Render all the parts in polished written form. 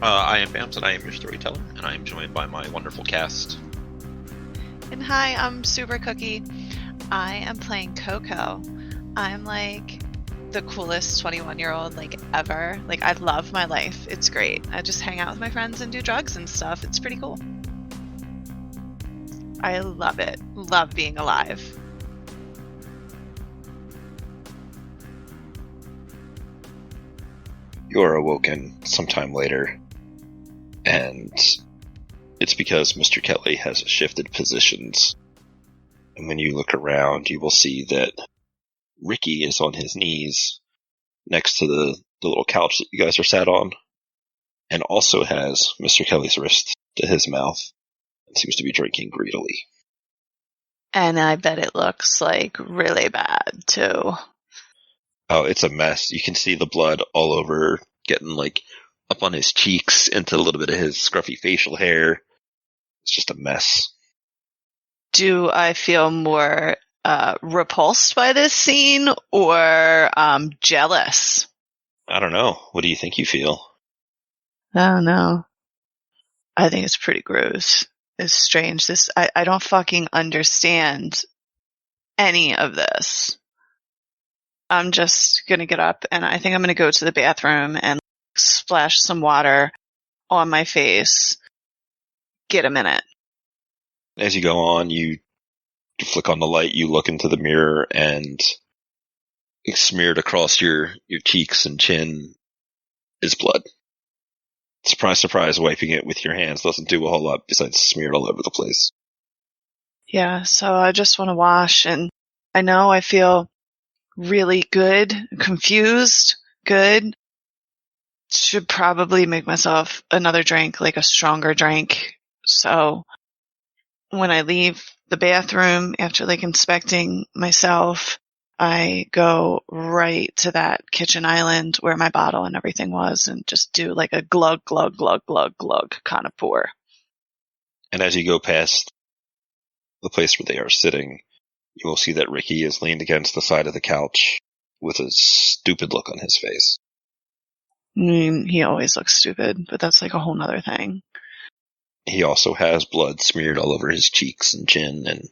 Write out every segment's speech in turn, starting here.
I am Bams, and I am your storyteller, and I am joined by my wonderful cast. And hi, I'm Super Cookie. I am playing Coco. I'm like the coolest 21-year-old ever. I love my life. It's great. I just hang out with my friends and do drugs and stuff. It's pretty cool. I love it. Love being alive. You are awoken sometime later, and it's because Mr. Kelly has shifted positions. And when you look around, you will see that Ricky is on his knees next to the little couch that you guys are sat on, and also has Mr. Kelly's wrist to his mouth and seems to be drinking greedily. And I bet it looks really bad too. Oh, it's a mess. You can see the blood all over, getting up on his cheeks, into a little bit of his scruffy facial hair. It's just a mess. Do I feel more repulsed by this scene or jealous? I don't know. What do you think you feel? I don't know. I think it's pretty gross. It's strange. I don't fucking understand any of this. I'm just gonna get up and I think I'm gonna go to the bathroom and splash some water on my face. Get a minute. As you go on, you flick on the light, you look into the mirror, and smeared across your cheeks and chin is blood. Surprise, surprise, wiping it with your hands doesn't do a whole lot besides smear it all over the place. Yeah, so I just want to wash, and I know I feel really good, confused, good. Should probably make myself another drink, a stronger drink. So when I leave the bathroom after inspecting myself, I go right to that kitchen island where my bottle and everything was and just do a glug, glug, glug, glug, glug kind of pour. And as you go past the place where they are sitting, you will see that Ricky is leaned against the side of the couch with a stupid look on his face. I mean, he always looks stupid, but that's a whole nother thing. He also has blood smeared all over his cheeks and chin and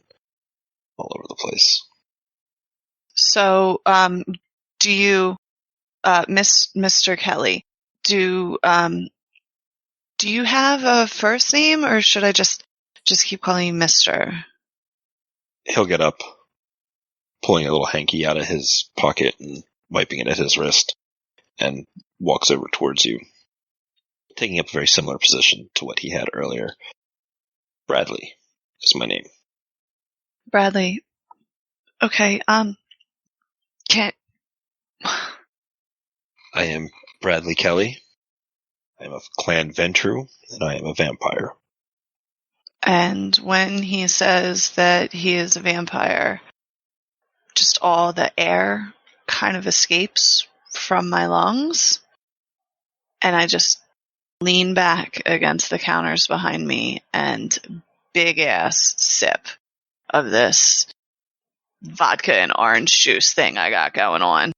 all over the place. So, do you, Mr. Kelly, do you have a first name, or should I just keep calling you Mr.? He'll get up, pulling a little hanky out of his pocket and wiping it at his wrist, and walks over towards you, taking up a very similar position to what he had earlier. Bradley is my name. Bradley. Okay, can't... I am Bradley Kelly. I am of Clan Ventrue, and I am a vampire. And when he says that he is a vampire, just all the air kind of escapes from my lungs, and I just lean back against the counters behind me and big ass sip of this vodka and orange juice thing I got going on.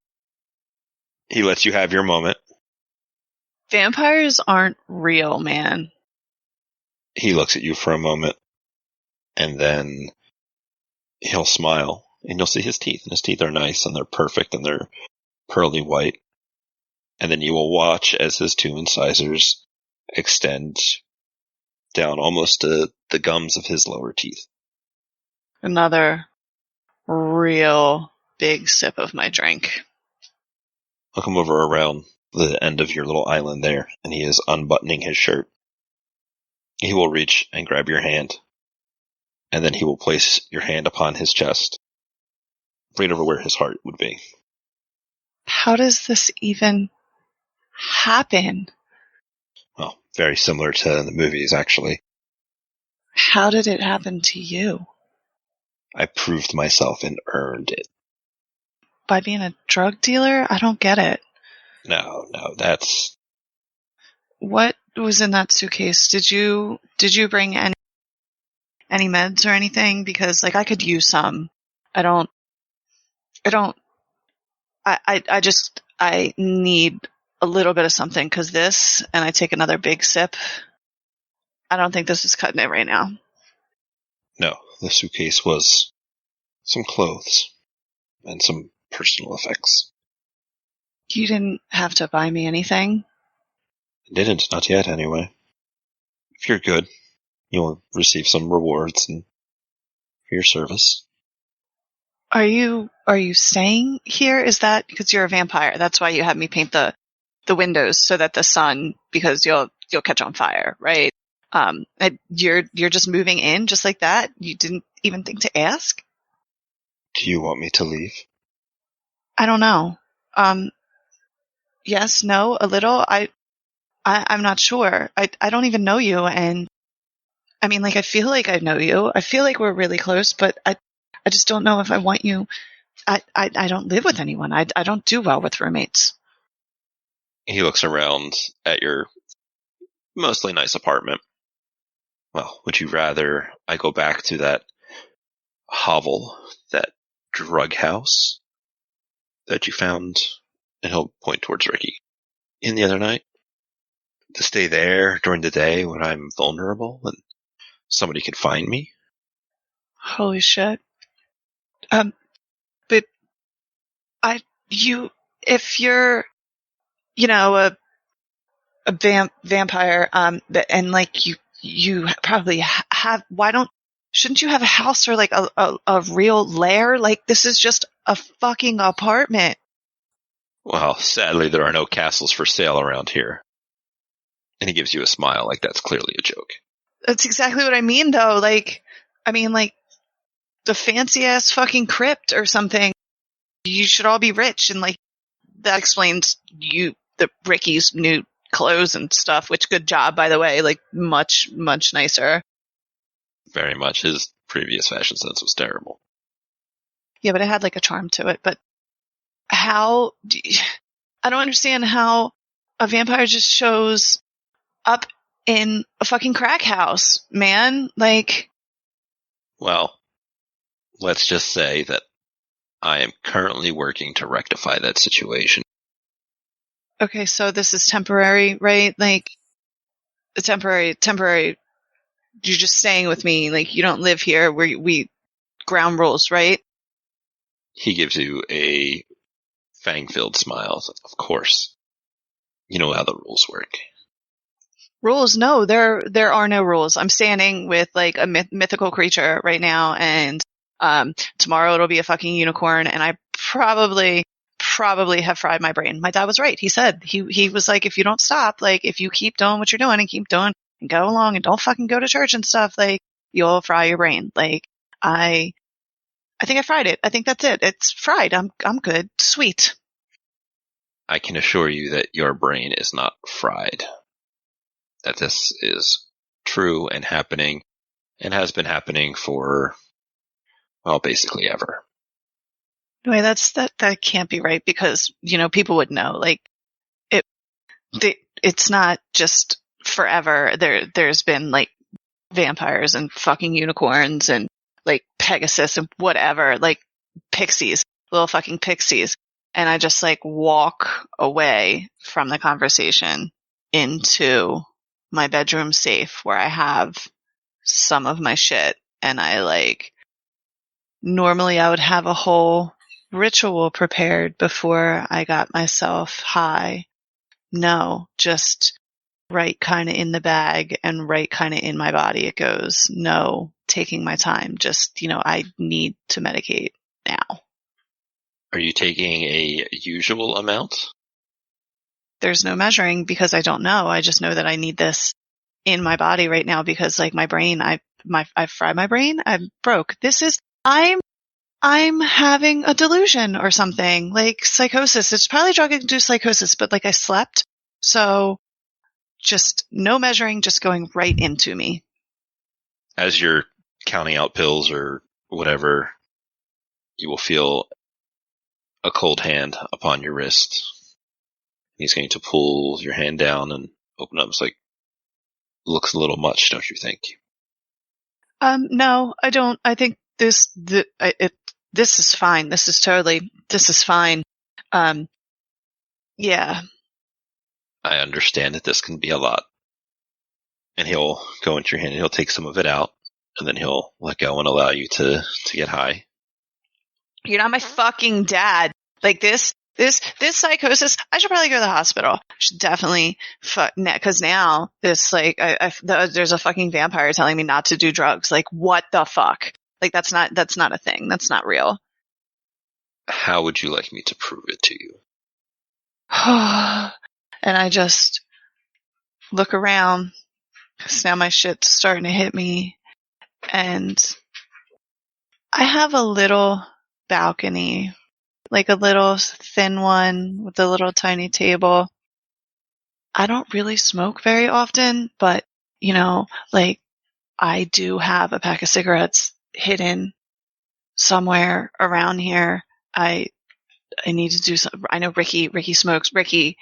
He lets you have your moment. Vampires aren't real, man. He looks at you for a moment, and then he'll smile, and you'll see his teeth, and his teeth are nice, and they're perfect, and they're pearly white. And then you will watch as his two incisors extend down almost to the gums of his lower teeth. Another real big sip of my drink. I'll come over around the end of your little island there, and he is unbuttoning his shirt. He will reach and grab your hand, and then he will place your hand upon his chest, right over where his heart would be. How does this even happen? Well, very similar to the movies, actually. How did it happen to you? I proved myself and earned it. By being a drug dealer? I don't get it. No, that's... What was in that suitcase? Did you bring any meds or anything? Because I could use some. I need a little bit of something, because this, and I take another big sip, I don't think this is cutting it right now. No, the suitcase was some clothes and some personal effects. You didn't have to buy me anything. I didn't, not yet anyway. If you're good, you'll receive some rewards for your service. Are you staying here? Is that because you're a vampire? That's why you had me paint the windows so that the sun, because you'll catch on fire, right? You're just moving in just like that? You didn't even think to ask? Do you want me to leave? I don't know. Yes, no, a little. I'm not sure. I don't even know you, and I mean, like, I feel like I know you. I feel like we're really close, but I just don't know if I want you. I don't live with anyone. I don't do well with roommates. He looks around at your mostly nice apartment. Well, would you rather I go back to that hovel, that drug house that you found, and he'll point towards Ricky, in the other night? To stay there during the day when I'm vulnerable and somebody can find me? Holy shit. But if you're, a vampire, and like you probably have, shouldn't you have a house or like a real lair? Like, this is just a fucking apartment. Well, sadly there are no castles for sale around here. And he gives you a smile like that's clearly a joke. That's exactly what I mean, though. Like, I mean, like, the fancy ass fucking crypt or something. You should all be rich, and like, that explains Ricky's new clothes and stuff, which, good job, by the way, like, much, much nicer. Very much. His previous fashion sense was terrible. Yeah, but it had like a charm to it. But I don't understand how a vampire just shows up in a fucking crack house, man. Like, well, let's just say that I am currently working to rectify that situation. Okay, so this is temporary, right? Like, temporary. You're just staying with me. Like, you don't live here. We ground rules, right? He gives you a fang-filled smile. Of course. You know how the rules work. Rules? No, there are no rules. I'm standing with like a mythical creature right now, and tomorrow it'll be a fucking unicorn, and I probably have fried my brain. My dad was right. He said he was like, if you don't stop, like, if you keep doing what you're doing and keep doing and go along and don't fucking go to church and stuff, like, you'll fry your brain. Like, I think I fried it. I think that's it. It's fried. I'm good. Sweet. I can assure you that your brain is not fried. That this is true and happening, and has been happening for, well, basically ever. Anyway, that can't be right, because, people would know. Like, it's not just forever. There's been like vampires and fucking unicorns and like Pegasus and whatever, like pixies, little fucking pixies. And I just like walk away from the conversation into my bedroom safe where I have some of my shit. And normally I would have a whole ritual prepared before I got myself high. No, just right kind of in the bag and right kind of in my body it goes. No taking my time. Just, I need to medicate now. Are you taking a usual amount? There's no measuring, because I don't know. I just know that I need this in my body right now, because like my brain, I fried my brain. I'm broke. I'm having a delusion or something, like psychosis. It's probably drug-induced psychosis, but like I slept. So just no measuring, just going right into me. As you're counting out pills or whatever, you will feel a cold hand upon your wrist. He's going to pull your hand down and open up. It's like, looks a little much, don't you think? No, I don't. I think this is fine. This is fine. Yeah. I understand that this can be a lot. And he'll go into your hand and he'll take some of it out, and then he'll let go and allow you to get high. You're not my fucking dad. Like this psychosis, I should probably go to the hospital. I should definitely because now this, like, there's a fucking vampire telling me not to do drugs. Like, what the fuck? Like, that's not a thing. That's not real. How would you like me to prove it to you? And I just look around, because now my shit's starting to hit me. And I have a little balcony, like a little thin one with a little tiny table. I don't really smoke very often, but, you know, like, I do have a pack of cigarettes hidden somewhere around here. I need to do something. I know Ricky smokes. Ricky.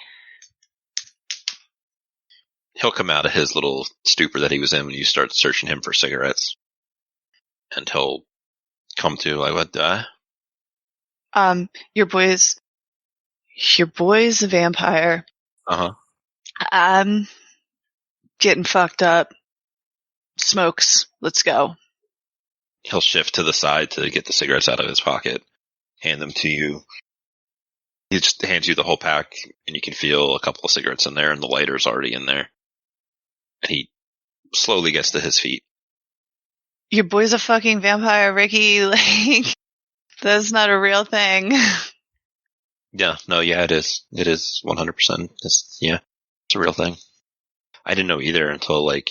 He'll come out of his little stupor that he was in when you start searching him for cigarettes. And he'll come to, like, what the? Your boy's a vampire. Uh-huh. I'm getting fucked up. Smokes. Let's go. He'll shift to the side to get the cigarettes out of his pocket, hand them to you. He just hands you the whole pack, and you can feel a couple of cigarettes in there, and the lighter's already in there. And he slowly gets to his feet. Your boy's a fucking vampire, Ricky. Like, that's not a real thing. Yeah, no, yeah, it is. It is 100%. It's a real thing. I didn't know either until, like,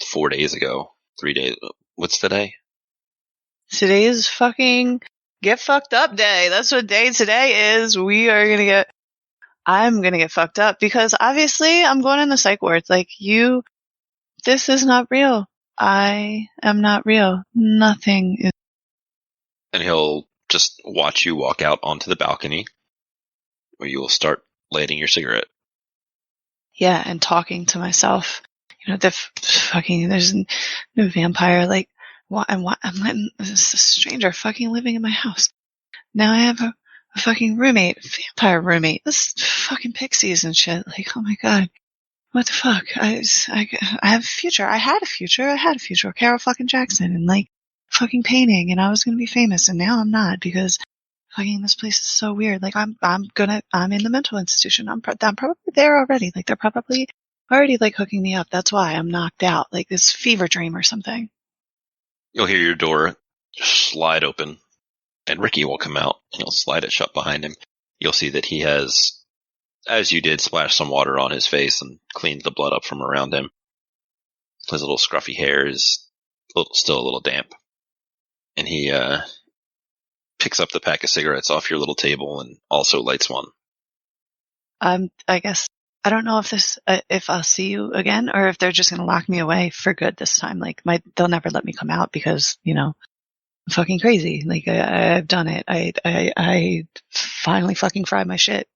4 days ago. 3 days. What's today? Today is fucking get fucked up day. That's what day today is. I'm gonna get fucked up because obviously I'm going in the psych ward. Like, this is not real. I am not real. Nothing is. And he'll just watch you walk out onto the balcony where you will start lighting your cigarette. Yeah, and talking to myself. You know, there's no vampire. Like, I'm letting this stranger fucking living in my house. Now I have a fucking roommate, vampire roommate. This is fucking pixies and shit. Like, oh my god. What the fuck? I have a future. I had a future. Carol fucking Jackson and, like, fucking painting, and I was gonna be famous, and now I'm not because fucking this place is so weird. Like, I'm in the mental institution. I'm probably there already. Like, they're probably already, like, hooking me up. That's why I'm knocked out. Like this fever dream or something. You'll hear your door slide open, and Ricky will come out, and he'll slide it shut behind him. You'll see that he has, as you did, splashed some water on his face and cleaned the blood up from around him. His little scruffy hair is still a little damp. And he picks up the pack of cigarettes off your little table and also lights one. I guess I don't know if I'll see you again or if they're just going to lock me away for good this time. Like, they'll never let me come out because, you know, I'm fucking crazy. Like, I've done it. I finally fucking fried my shit.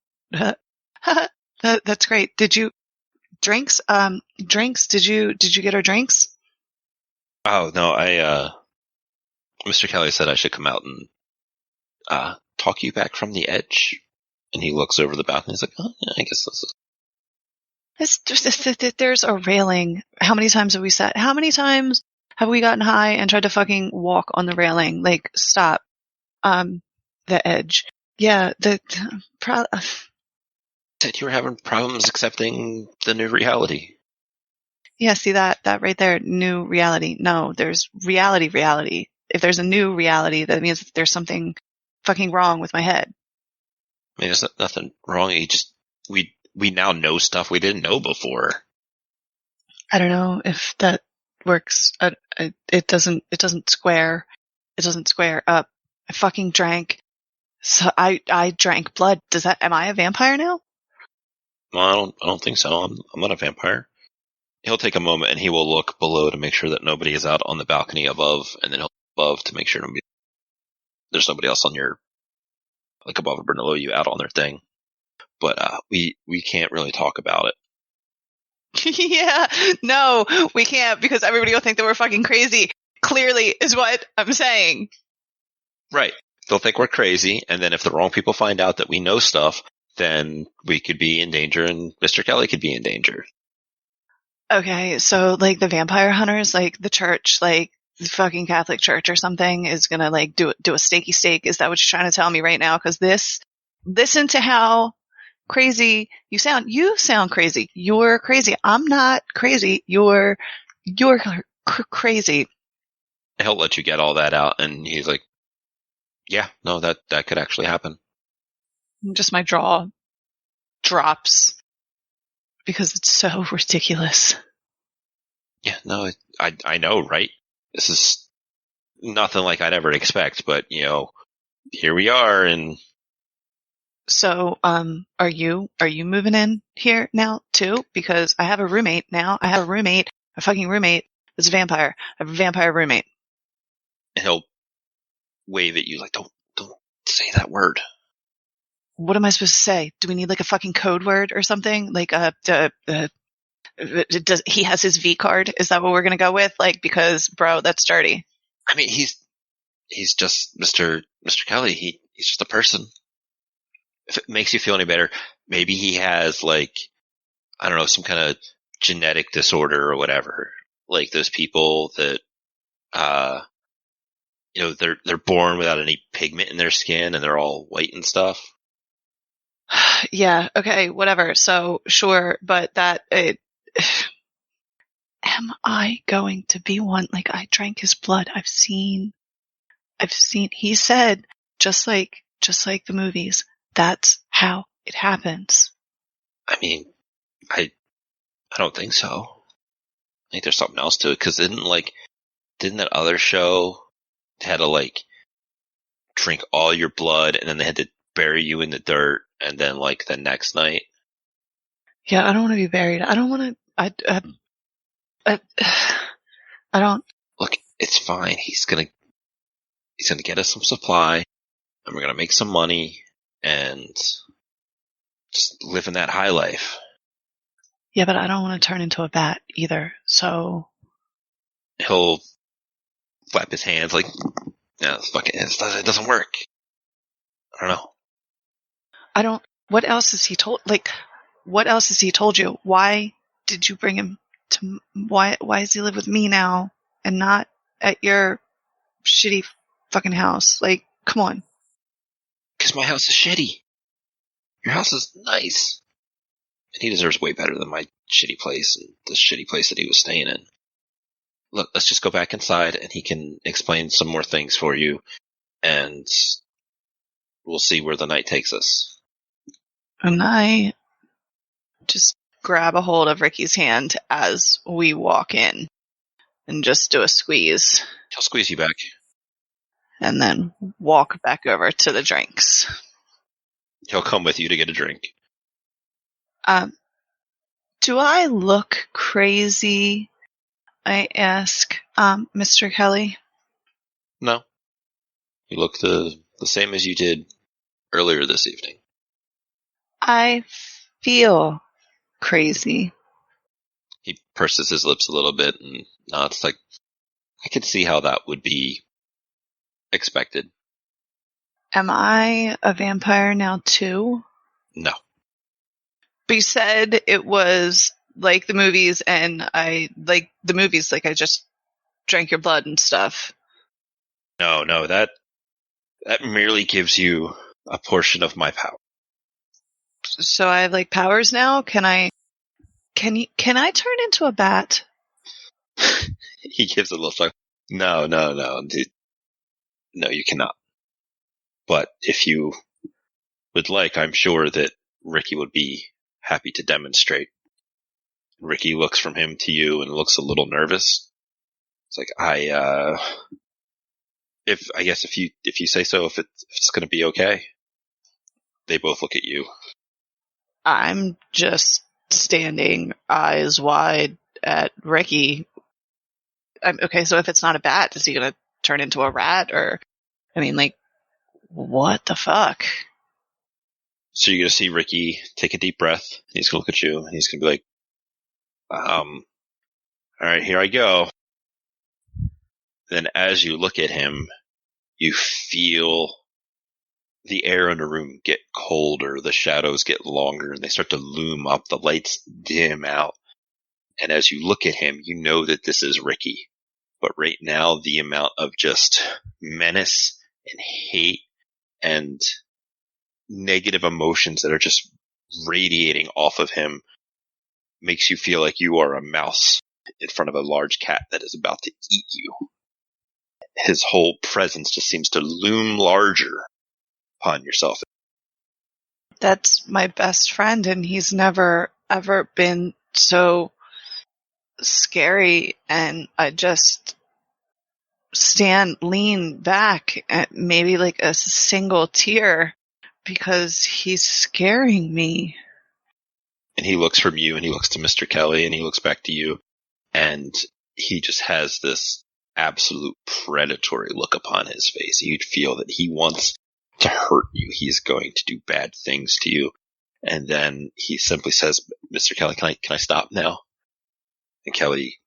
That's great. Did you drinks? Did you get our drinks? Oh no, Mr. Kelly said I should come out and talk you back from the edge. And he looks over the balcony. He's like, oh yeah, I guess this is. There's a railing. How many times have we sat? How many times have we gotten high and tried to fucking walk on the railing? Like, stop. The edge. Yeah, Said you were having problems accepting the new reality. Yeah, see that right there, new reality. No, there's reality. If there's a new reality, that means that there's something fucking wrong with my head. I mean, there's nothing wrong. We now know stuff we didn't know before. I don't know if that works. It doesn't square. It doesn't square up. I fucking drank. So I drank blood. Am I a vampire now? Well, I don't think so. I'm not a vampire. He'll take a moment and he will look below to make sure that nobody is out on the balcony above, and then he'll look above to make sure there's nobody else on your, like, above or below you out on their thing. But we can't really talk about it. Yeah, no, we can't because everybody will think that we're fucking crazy. Clearly is what I'm saying. Right. They'll think we're crazy, and then if the wrong people find out that we know stuff, then we could be in danger and Mr. Kelly could be in danger. Okay, so like the vampire hunters, like the church, like the fucking Catholic Church or something is gonna like do a stakey stake. Is that what you're trying to tell me right now? Because listen to how crazy you sound. You sound crazy. You're crazy. I'm not crazy. You're crazy. He'll let you get all that out, and he's like, yeah, no, that could actually happen. Just my jaw drops because it's so ridiculous. Yeah, no, I know, right? This is nothing like I'd ever expect, but, here we are, and... So, are you moving in here now too? Because I have a roommate now. I have a fucking roommate that's a vampire. I have a vampire roommate. And he'll wave at you like, don't say that word. What am I supposed to say? Do we need like a fucking code word or something? Like does he has his V card? Is that what we're gonna go with? Like, because bro, that's dirty. I mean, he's just Mr. Kelly. He's just a person. If it makes you feel any better, maybe he has like, I don't know, some kind of genetic disorder or whatever. Like those people that, they're born without any pigment in their skin and they're all white and stuff. Yeah. Okay. Whatever. So sure, but am I going to be one? Like, I drank his blood. I've seen, he said, just like the movies, that's how it happens. I mean, I don't think so. I think there's something else to it. Cause didn't that other show had to like drink all your blood and then they had to bury you in the dirt and then like the next night? Yeah. I don't want to be buried. I don't want to, I don't. Look, it's fine. He's gonna get us some supply, and we're gonna make some money, and just live in that high life. Yeah, but I don't want to turn into a bat either. So He'll flap his hands like, "No, it doesn't work." I don't know. I don't. What else has he told? Like, what else has he told you? Why did you bring him to? Why does he live with me now and not at your shitty fucking house? Like, come on. Because my house is shitty. Your house is nice. And he deserves way better than my shitty place and the shitty place that he was staying in. Look, let's just go back inside and he can explain some more things for you, and we'll see where the night takes us. And I just grab a hold of Ricky's hand as we walk in and just do a squeeze. He'll squeeze you back. And then walk back over to the drinks. He'll come with you to get a drink. Do I look crazy? I ask, Mr. Kelly. No. You look the same as you did earlier this evening. I feel crazy. He purses his lips a little bit and nods like, I could see how that would be expected. Am I a vampire now too? No. But you said it was like the movies, and I like the movies, like I just drank your blood and stuff. No, that merely gives you a portion of my power. So I have like powers now? Can I turn into a bat? He gives a little shrug. No, dude. No, you cannot. But if you would like, I'm sure that Ricky would be happy to demonstrate. Ricky looks from him to you and looks a little nervous. It's like, if you say so, if it's going to be okay. They both look at you. I'm just standing eyes wide at Ricky. Okay, so if it's not a bat, is he going to turn into a rat? Or, I mean, like, what the fuck? So you're going to see Ricky take a deep breath. He's going to look at you and he's going to be like, all right, here I go. Then as you look at him, you feel the air in the room get colder, the shadows get longer, and they start to loom up, the lights dim out. And as you look at him, you know that this is Ricky. But right now, the amount of just menace and hate and negative emotions that are just radiating off of him makes you feel like you are a mouse in front of a large cat that is about to eat you. His whole presence just seems to loom larger upon yourself. That's my best friend, and he's never, ever been so scary, and I just lean back at maybe like a single tear because he's scaring me. And he looks from you and he looks to Mr. Kelly and he looks back to you, and he just has this absolute predatory look upon his face. You'd feel that he wants to hurt you. He's going to do bad things to you. And then he simply says, Mr. Kelly, can I stop now? And Kelly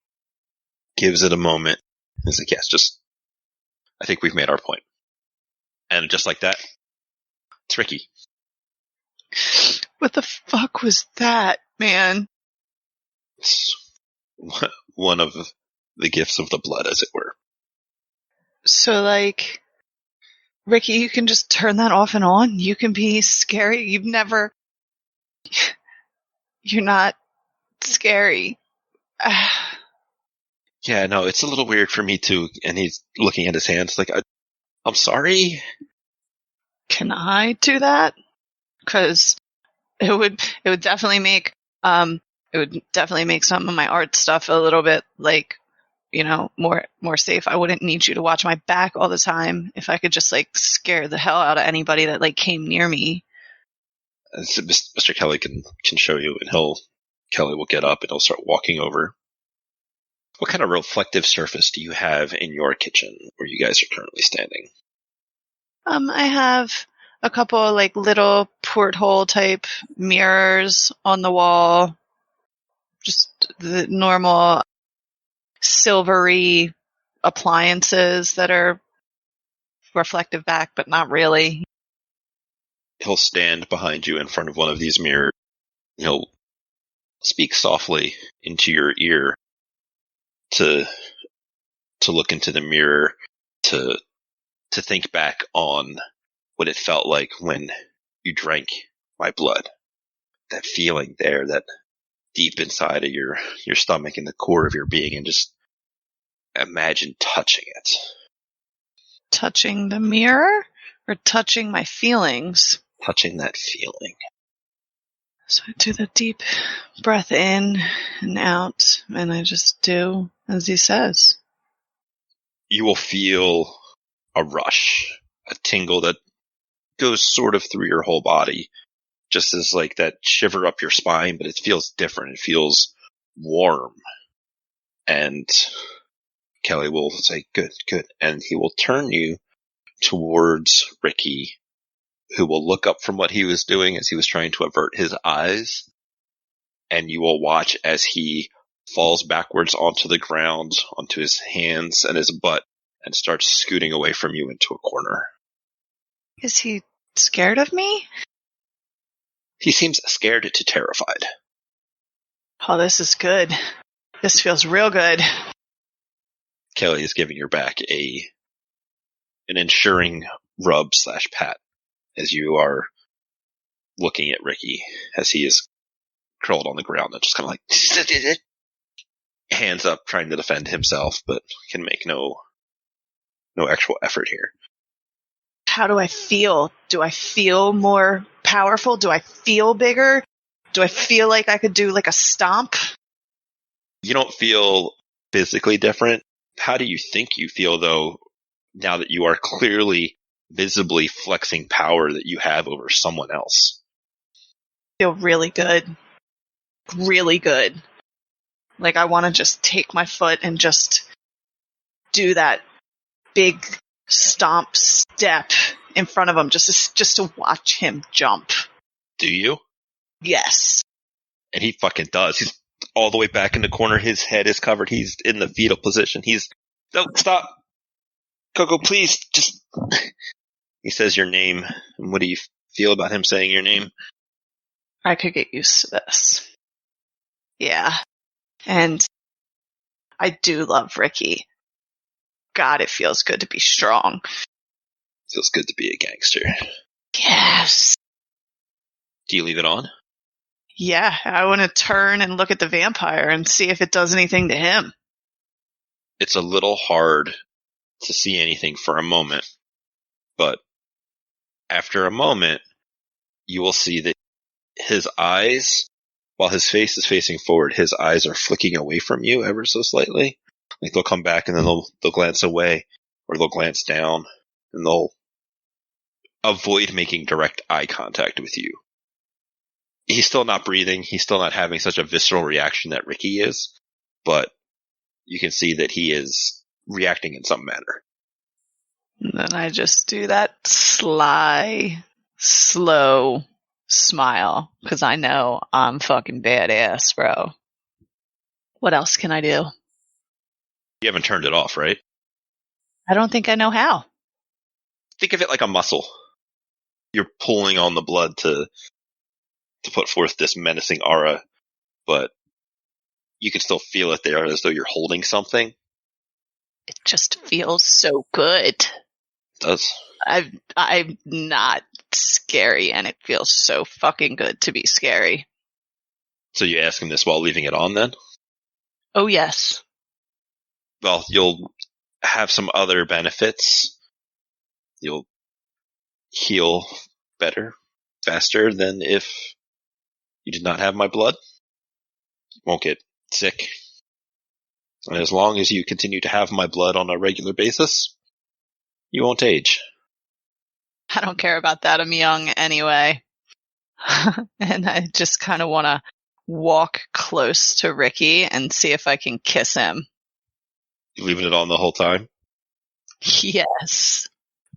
gives it a moment. He's like, yes, I think we've made our point. And just like that, it's Ricky. What the fuck was that, man? It's one of the gifts of the blood, as it were. So, like, Ricky, you can just turn that off and on? You can be scary? You're not scary. Yeah, no, it's a little weird for me too. And he's looking at his hands like, I'm sorry. Can I do that? Because it would definitely make some of my art stuff a little bit like, more safe. I wouldn't need you to watch my back all the time if I could just like scare the hell out of anybody that like came near me. So Mr. Kelly can show you, and Kelly will get up and he'll start walking over. What kind of reflective surface do you have in your kitchen where you guys are currently standing? I have a couple of like little porthole type mirrors on the wall. Just the normal silvery appliances that are reflective back, but not really. He'll stand behind you in front of one of these mirrors. He'll speak softly into your ear to look into the mirror, to think back on what it felt like when you drank my blood. That feeling there, that deep inside of your stomach and the core of your being, and just imagine touching it. Touching the mirror or touching my feelings? Touching that feeling. So I do the deep breath in and out, and I just do as he says. You will feel a rush, a tingle that goes sort of through your whole body, just as like that shiver up your spine, but it feels different. It feels warm. And Kelly will say, good. And he will turn you towards Ricky, who will look up from what he was doing as he was trying to avert his eyes. And you will watch as he falls backwards onto the ground, onto his hands and his butt, and starts scooting away from you into a corner. Is he scared of me? He seems scared to terrified. Oh, this is good. This feels real good. Kelly is giving your back an ensuring rub / pat as you are looking at Ricky as he is curled on the ground and just kind of like hands up trying to defend himself, but can make no actual effort here. How do I feel? Do I feel more powerful? Do I feel bigger? Do I feel like I could do like a stomp? You don't feel physically different. How do you think you feel, though, now that you are clearly visibly flexing power that you have over someone else? Feel really good. Really good. Like I want to just take my foot and just do that big stomp step in front of him just to watch him jump. Do you? Yes. And he fucking does. He's all the way back in the corner. His head is covered. He's in the fetal position. No, stop. Coco, please. Just, He says your name. And what do you feel about him saying your name? I could get used to this. Yeah. And I do love Ricky. God, it feels good to be strong. Feels good to be a gangster. Yes. Do you leave it on? Yeah, I want to turn and look at the vampire and see if it does anything to him. It's a little hard to see anything for a moment, but after a moment, you will see that his eyes, while his face is facing forward, his eyes are flicking away from you ever so slightly. Like they'll come back and then they'll glance away, or they'll glance down, and they'll avoid making direct eye contact with you. He's still not breathing. He's still not having such a visceral reaction that Ricky is, but you can see that he is reacting in some manner. And then I just do that sly, slow smile, because I know I'm fucking badass, bro. What else can I do? You haven't turned it off, right? I don't think I know how. Think of it like a muscle. You're pulling on the blood to put forth this menacing aura, but you can still feel it there as though you're holding something. It just feels so good. It does. I'm not scary, and it feels so fucking good to be scary. So you ask him this while leaving it on then? Oh, yes. Well, you'll have some other benefits. You'll heal better, faster than if you did not have my blood. You won't get sick. And as long as you continue to have my blood on a regular basis, you won't age. I don't care about that. I'm young anyway. And I just kind of want to walk close to Ricky and see if I can kiss him. You leaving it on the whole time? Yes.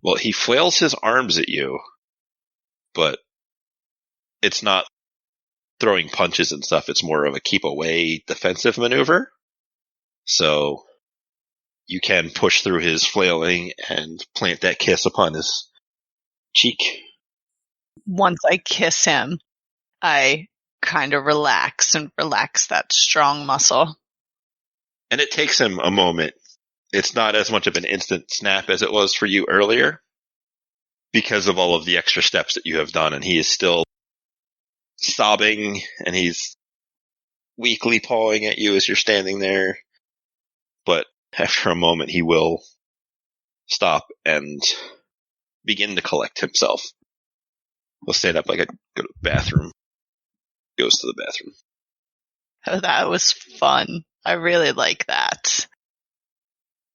Well, he flails his arms at you, but it's not throwing punches and stuff. It's more of a keep away defensive maneuver. So you can push through his flailing and plant that kiss upon his cheek. Once I kiss him, I kind of relax that strong muscle. And it takes him a moment. It's not as much of an instant snap as it was for you earlier because of all of the extra steps that you have done. And he is still sobbing and he's weakly pawing at you as you're standing there. But after a moment, he will stop and begin to collect himself. He'll stand up like I go to the bathroom. Goes to the bathroom. Oh, that was fun. I really like that.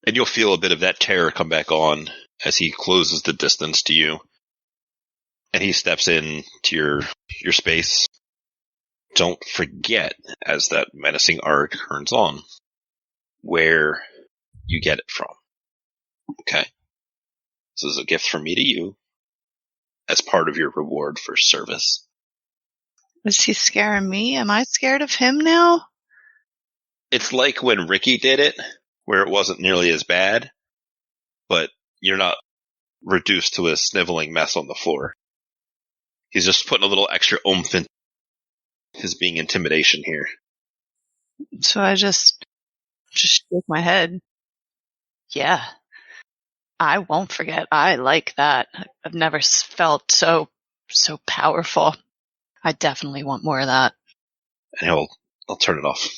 And you'll feel a bit of that terror come back on as he closes the distance to you. And he steps in to your space. Don't forget, as that menacing aura turns on, where you get it from. Okay? This is a gift from me to you as part of your reward for service. Is he scaring me? Am I scared of him now? It's like when Ricky did it, where it wasn't nearly as bad, but you're not reduced to a sniveling mess on the floor. He's just putting a little extra oomph in his being intimidation here. So I just shake my head. Yeah, I won't forget. I like that. I've never felt so powerful. I definitely want more of that. And I'll turn it off.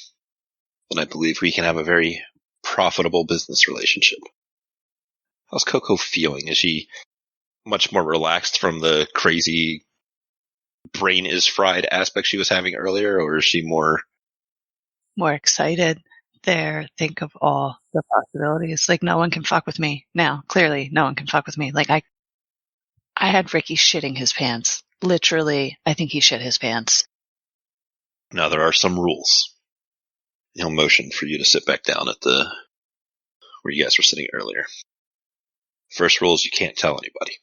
And I believe we can have a very profitable business relationship. How's Coco feeling? Is she much more relaxed from the crazy brain is fried aspect she was having earlier, or is she more excited? Think of all the possibilities. Like, no one can fuck with me now. Clearly, no one can fuck with me. Like, I had Ricky shitting his pants. Literally, I think he shit his pants. Now there are some rules. He'll motion for you to sit back down at where you guys were sitting earlier. First rule is you can't tell anybody.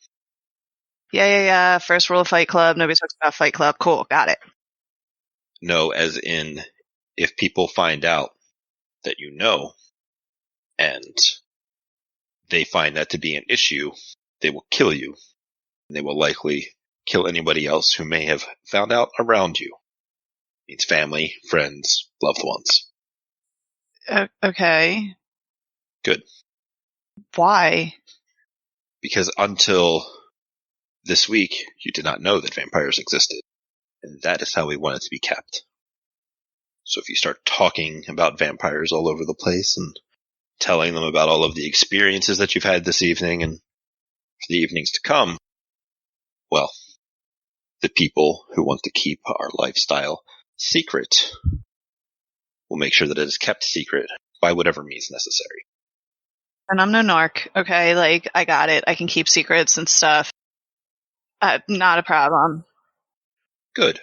Yeah. First rule of Fight Club. Nobody talks about Fight Club. Cool. Got it. No, as in, if people find out that you know, and they find that to be an issue, they will kill you And they will likely kill anybody else who may have found out around you. Means family, friends, loved ones. Okay. Good. Why? Because until this week, you did not know that vampires existed. And that is how we want it to be kept. So if you start talking about vampires all over the place and telling them about all of the experiences that you've had this evening and for the evenings to come, well, the people who want to keep our lifestyle secret will make sure that it is kept secret by whatever means necessary. And I'm no narc, okay? Like, I got it. I can keep secrets and stuff. Not a problem. Good.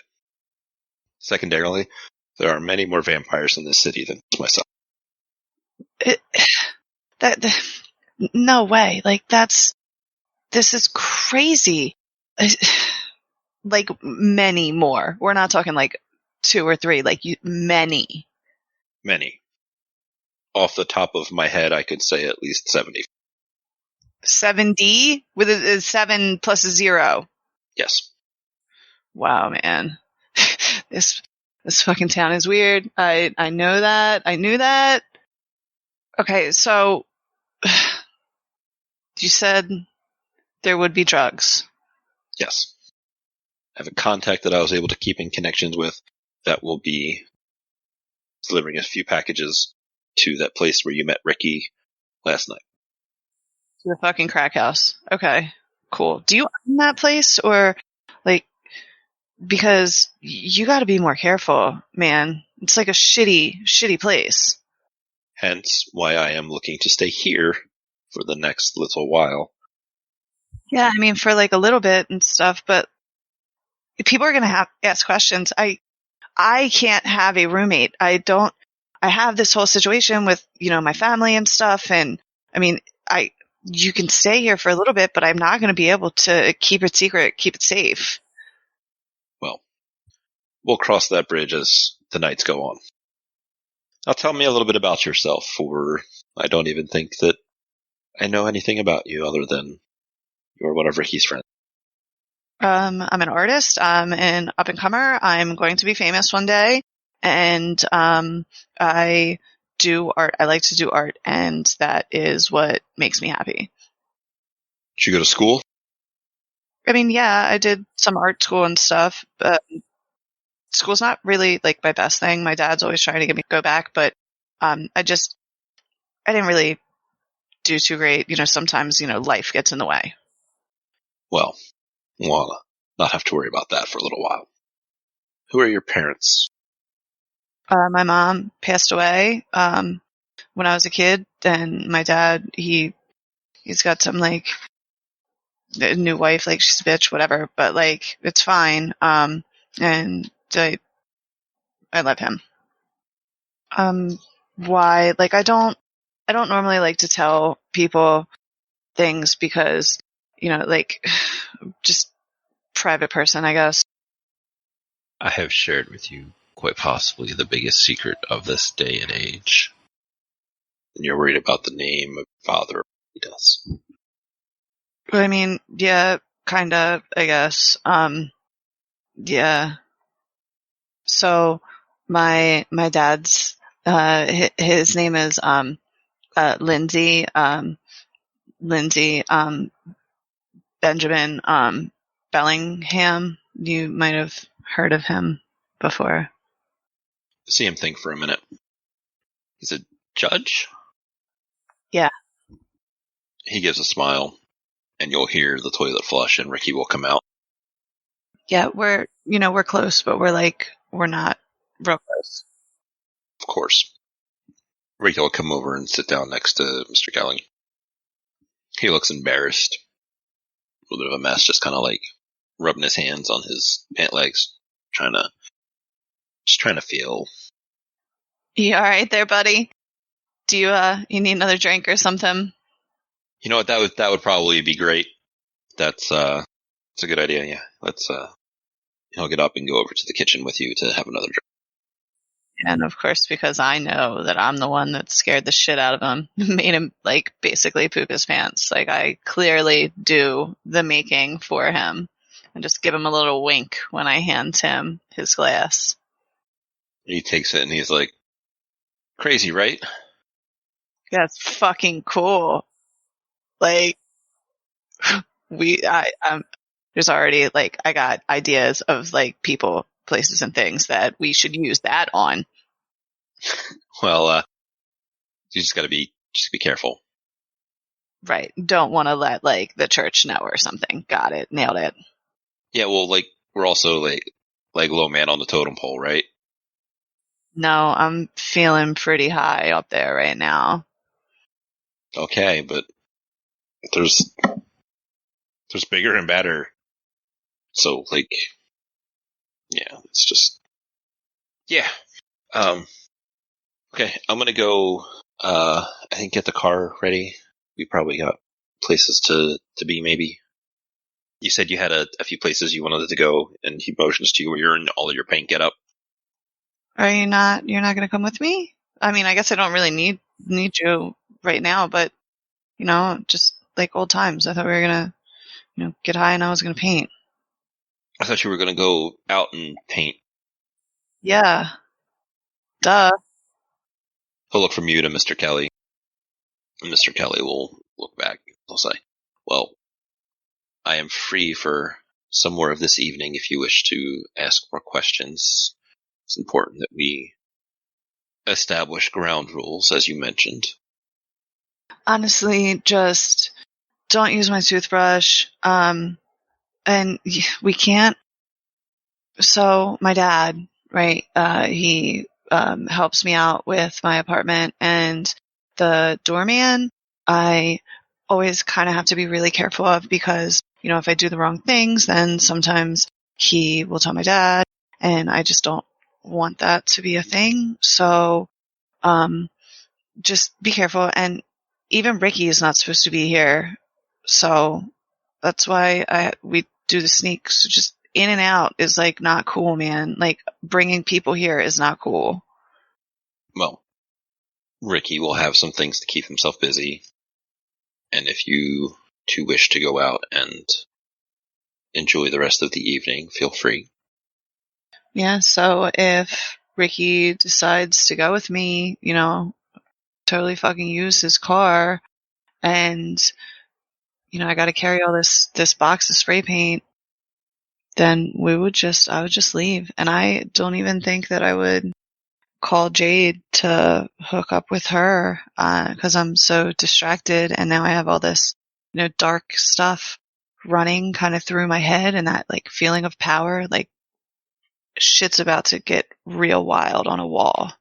Secondarily, there are many more vampires in this city than myself. No way. Like, this is crazy. Like, many more. We're not talking like 2 or 3, like many. Many. Off the top of my head, I could say at least 70. 7D with a 7 plus a 0. Yes. Wow, man. This fucking town is weird. I know that. I knew that. Okay, so you said there would be drugs. Yes. I have a contact that I was able to keep in connections with that will be delivering a few packages to that place where you met Ricky last night. The fucking crack house. Okay, cool. Do you own that place or like, because you gotta be more careful, man. It's like a shitty place. Hence why I am looking to stay here for the next little while. Yeah, I mean, for like a little bit and stuff, but people are gonna ask questions. I can't have a roommate. I have this whole situation with, my family and stuff. And I mean, you can stay here for a little bit, but I'm not going to be able to keep it secret, keep it safe. Well, we'll cross that bridge as the nights go on. Now tell me a little bit about yourself, for I don't even think that I know anything about you other than you're one of Ricky's friends. I'm an artist. I'm an up and comer. I'm going to be famous one day. And I do art. I like to do art, and that is what makes me happy. Did you go to school? I mean, yeah, I did some art school and stuff, but school's not really like my best thing. My dad's always trying to get me to go back, but I didn't really do too great. Sometimes, life gets in the way. Well, we'll not have to worry about that for a little while. Who are your parents? My mom passed away when I was a kid, and my dad, he's got some like a new wife, like she's a bitch, whatever, but like it's fine. And I love him. Why? Like I don't normally like to tell people things because, like just private person, I guess. I have shared with you quite possibly the biggest secret of this day and age. And you're worried about the name of father he does. I mean, yeah, kinda, I guess. Yeah. So my dad's his name is Lindsay Benjamin Bellingham. You might have heard of him before. See him think for a minute. He's a judge? Yeah. He gives a smile, and you'll hear the toilet flush, and Ricky will come out. Yeah, we're close, but we're not real close. Of course. Ricky will come over and sit down next to Mr. Gelling. He looks embarrassed. A little bit of a mess, just kind of like rubbing his hands on his pant legs, trying to feel. You all right there, buddy? Do you you need another drink or something? You know what? That would probably be great. That's a good idea. Yeah, let's. He'll get up and go over to the kitchen with you to have another drink. And of course, because I know that I'm the one that scared the shit out of him, made him like basically poop his pants. Like I clearly do the making for him and just give him a little wink when I hand him his glass. He takes it and he's like, crazy, right? That's fucking cool. Like there's already like, I got ideas of like people, places and things that we should use that on. Well, you just be careful. Right. Don't want to let like the church know or something. Got it. Nailed it. Yeah, well, like, we're also like low man on the totem pole, right? No, I'm feeling pretty high up there right now. Okay, but there's bigger and badder. So, like, yeah, it's just, yeah. Okay, I'm gonna go, I think get the car ready. We probably got places to be, maybe. You said you had a few places you wanted to go, and he motions to you where you're in all of your paint get up. You're not going to come with me? I mean, I guess I don't really need you right now, but just like old times. I thought we were going to, get high and I was going to paint. I thought you were gonna go out and paint. Yeah. Duh. He'll look from you to Mr. Kelly, and Mr. Kelly will look back. He'll say, well, I am free for some more of this evening if you wish to ask more questions. It's important that we establish ground rules, as you mentioned. Honestly, just don't use my toothbrush. And we can't. So my dad, right, he helps me out with my apartment, and the doorman, I always kind of have to be really careful of because, if I do the wrong things, then sometimes he will tell my dad, and I just don't want that to be a thing. So, just be careful. And even Ricky is not supposed to be here. So that's why we do the sneaks. Just in and out is like not cool, man. Like bringing people here is not cool. Well, Ricky will have some things to keep himself busy, and if you two wish to go out and enjoy the rest of the evening, feel free. Yeah, so if Ricky decides to go with me, totally fucking use his car, and I got to carry all this box of spray paint, then I would just leave. And I don't even think that I would call Jade to hook up with her, because I'm so distracted, and now I have all this, dark stuff running kind of through my head, and that like feeling of power, like shit's about to get real wild on a wall.